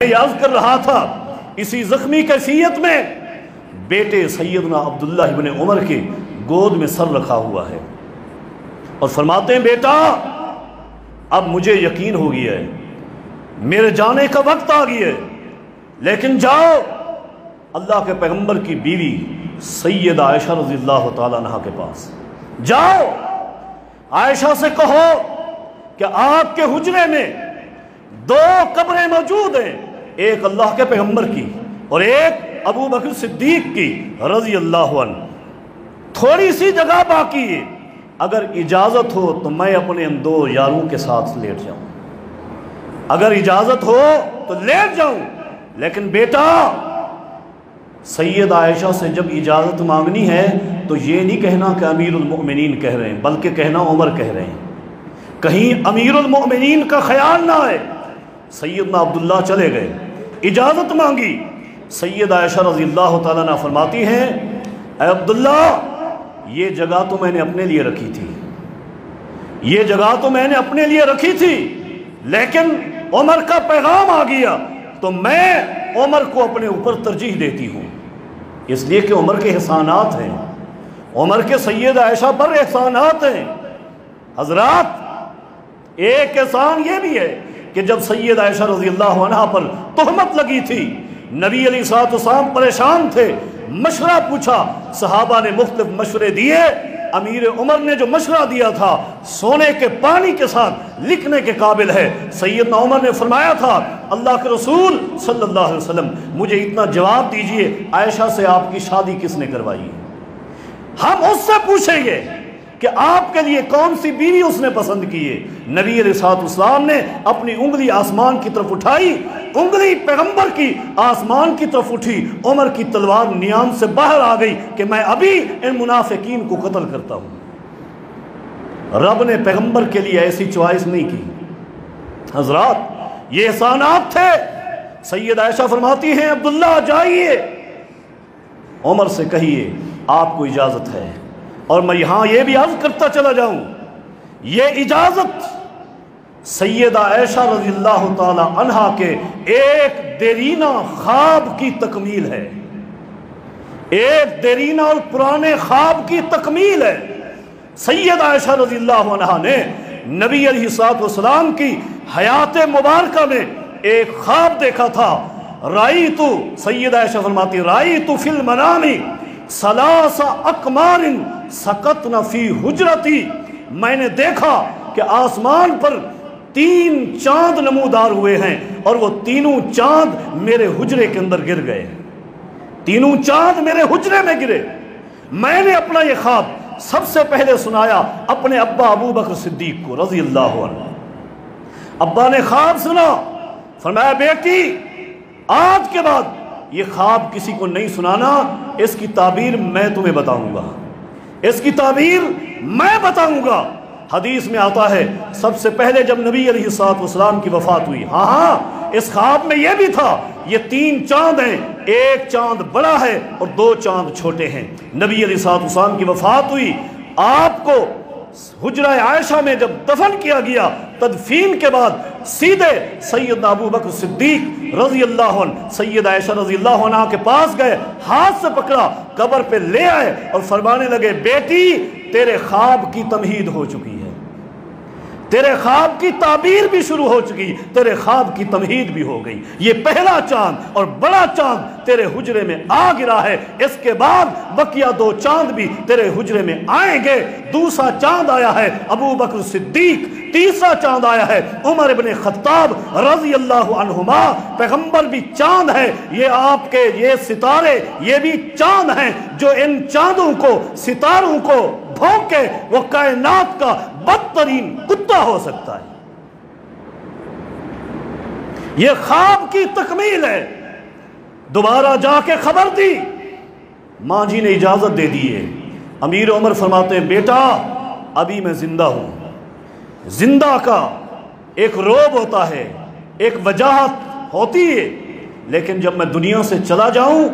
یہ عرض کر رہا تھا اسی زخمی کیفیت میں بیٹے سیدنا عبداللہ ابن عمر کے گود میں سر رکھا ہوا ہے اور فرماتے ہیں بیٹا اب مجھے یقین ہو گیا ہے میرے جانے کا وقت آ گیا ہے، لیکن جاؤ اللہ کے پیغمبر کی بیوی سیدہ عائشہ رضی اللہ تعالیٰ عنہا کے پاس جاؤ، عائشہ سے کہو کہ آپ کے حجرے میں 2 قبریں موجود ہیں، ایک اللہ کے پیغمبر کی اور ایک ابو بکر صدیق کی رضی اللہ عنہ، تھوڑی سی جگہ باقی ہے، اگر اجازت ہو تو میں اپنے ان 2 یاروں کے ساتھ لیٹ جاؤں، اگر اجازت ہو تو لیٹ جاؤں، لیکن بیٹا سید عائشہ سے جب اجازت مانگنی ہے تو یہ نہیں کہنا کہ امیر المؤمنین کہہ رہے ہیں، بلکہ کہنا عمر کہہ رہے ہیں، کہیں امیر المؤمنین کا خیال نہ آئے۔ سیدنا عبداللہ چلے گئے، اجازت مانگی، سید عائشہ رضی اللہ تعالیٰ عنہ فرماتی ہیں اے عبداللہ یہ جگہ تو میں نے اپنے لیے رکھی تھی، یہ جگہ تو میں نے اپنے لیے رکھی تھی، لیکن عمر کا پیغام آ گیا تو میں عمر کو اپنے اوپر ترجیح دیتی ہوں، اس لیے کہ عمر کے احسانات ہیں، عمر کے سید عائشہ پر احسانات ہیں۔ حضرات ایک احسان یہ بھی ہے کہ جب سید عائشہ رضی اللہ عنہ پر تہمت لگی تھی، نبی علیہ الصلوۃ والسلام پریشان تھے، مشورہ پوچھا، صحابہ نے مختلف مشورے دیے، امیر عمر نے جو مشورہ دیا تھا سونے کے پانی کے ساتھ لکھنے کے قابل ہے۔ سیدنا عمر نے فرمایا تھا اللہ کے رسول صلی اللہ علیہ وسلم مجھے اتنا جواب دیجئے عائشہ سے آپ کی شادی کس نے کروائی؟ ہم اس سے پوچھیں گے کہ آپ کے لیے کون سی بیوی اس نے پسند کی ہے۔ نبی علیہ الصلوۃ والسلام نے اپنی انگلی آسمان کی طرف اٹھائی، انگلی پیغمبر کی آسمان کی طرف اٹھی، عمر کی تلوار نیام سے باہر آ گئی کہ میں ابھی ان منافقین کو قتل کرتا ہوں۔ رب نے پیغمبر کے لیے ایسی چوائس نہیں کی۔ حضرات یہ احسانات تھے۔ سید عائشہ فرماتی ہیں عبداللہ جائیے عمر سے کہیے آپ کو اجازت ہے، اور میں یہاں یہ بھی عرض کرتا چلا جاؤں یہ اجازت سیدہ عائشہ رضی اللہ تعالی عنہا کے ایک دیرینہ خواب کی تکمیل ہے، ایک دیرینہ اور پرانے خواب کی تکمیل ہے۔ سیدہ عائشہ رضی اللہ عنہا نے نبی علیہ الصلوۃ والسلام کی حیات مبارکہ میں ایک خواب دیکھا تھا۔ رأیتو، سیدہ عائشہ فرماتی رأیتو فی المنام ثلاث اقمار سقطن فی حجرتی، میں نے دیکھا کہ آسمان پر 3 چاند نمودار ہوئے ہیں اور وہ تینوں چاند میرے حجرے کے اندر گر گئے، تینوں چاند میرے حجرے میں گرے۔ میں نے اپنا یہ خواب سب سے پہلے سنایا اپنے ابا ابو بکر صدیق کو رضی اللہ عنہ۔ ابا نے خواب سنا، فرمایا بیٹی آج کے بعد یہ خواب کسی کو نہیں سنانا، اس کی تعبیر میں تمہیں بتاؤں گا، اس کی تعبیر میں بتاؤں گا۔ حدیث میں آتا ہے سب سے پہلے جب نبی علیہ الصلوۃ والسلام کی وفات ہوئی، ہاں اس خواب میں یہ بھی تھا یہ 3 چاند ہیں، ایک چاند بڑا ہے اور 2 چاند چھوٹے ہیں۔ نبی علیہ الصلوۃ والسلام کی وفات ہوئی، آپ کو حجرہ عائشہ میں جب دفن کیا گیا، تدفین کے بعد سیدھے سیدنا ابو بکر صدیق رضی اللہ عنہ سید عائشہ رضی اللہ عنہ کے پاس گئے، ہاتھ سے پکڑا، قبر پہ لے آئے اور فرمانے لگے بیٹی تیرے خواب کی تمہید ہو چکی ہے، تیرے خواب کی تعبیر بھی شروع ہو چکی، تیرے خواب کی تمہید بھی ہو گئی۔ یہ پہلا چاند اور بڑا چاند تیرے حجرے میں آ گرا ہے، اس کے بعد بقیہ 2 چاند بھی تیرے حجرے میں آئیں گے۔ دوسرا چاند آیا ہے ابو بکر صدیق، تیسرا چاند آیا ہے عمر ابن خطاب رضی اللہ عنہما۔ پیغمبر بھی چاند ہے، یہ آپ کے یہ ستارے یہ بھی چاند ہیں، جو ان چاندوں کو ستاروں کو بھونکے وہ کائنات کا بدترین کتا ہو سکتا ہے۔ یہ خواب کی تکمیل ہے۔ دوبارہ جا کے خبر دی، ماں جی نے اجازت دے دی ہے۔ امیر عمر فرماتے ہیں بیٹا ابھی میں زندہ ہوں، زندہ کا ایک روب ہوتا ہے، ایک وجاہت ہوتی ہے، لیکن جب میں دنیا سے چلا جاؤں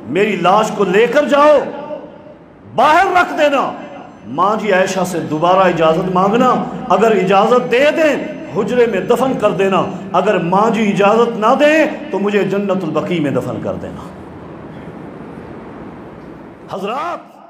میری لاش کو لے کر جاؤ، باہر رکھ دینا۔ ماں جی عائشہ سے دوبارہ اجازت مانگنا، اگر اجازت دے دیں حجرے میں دفن کر دینا، اگر ماں جی اجازت نہ دیں تو مجھے جنت البقیع میں دفن کر دینا۔ حضرات